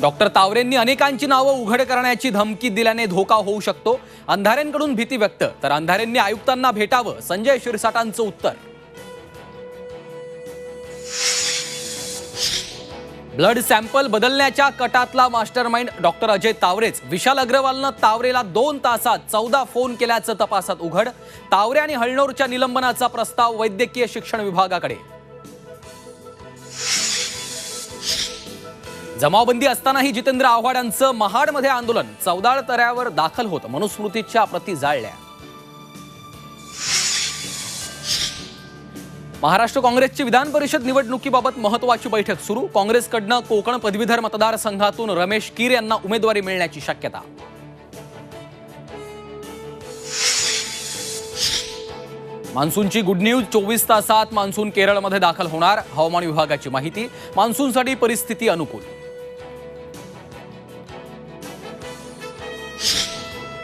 Doctor तावरेंनी अनेकांची नावं उघड करण्याची धमकी दिल्याने धोका होऊ शकतो. अंधारेंकडून भीती व्यक्त, तर अंधारेंनी आयुक्तांना भेटावं, संजय शिरसाटांचं उत्तर. ब्लड सॅम्पल बदलण्याच्या कटातला मास्टरमाइंड डॉक्टर अजय तावरेच. विशाल अग्रवालनं तावरेला 2 तासात 14 फोन केल्याचं तपासात उघड. तावरे आणि हळनोरच्या निलंबनाचा प्रस्ताव वैद्यकीय शिक्षण विभागाकडे. जमावबंदी असतानाही जितेंद्र आव्हाडांचं महाडमध्ये आंदोलन. चौदाळ तऱ्यावर दाखल होत मनुस्मृतीच्या प्रती जाळल्या. महाराष्ट्र काँग्रेसची विधान परिषद निवडणुकीबाबत महत्त्वाची बैठक सुरू. काँग्रेसकडनं कोकण पदवीधर मतदारसंघातून रमेश कीर यांना उमेदवारी मिळण्याची शक्यता. मान्सूनची गुड न्यूज. 24 तासात मान्सून केरळमध्ये दाखल होणार. हवामान विभागाची माहिती. मान्सूनसाठी परिस्थिती अनुकूल.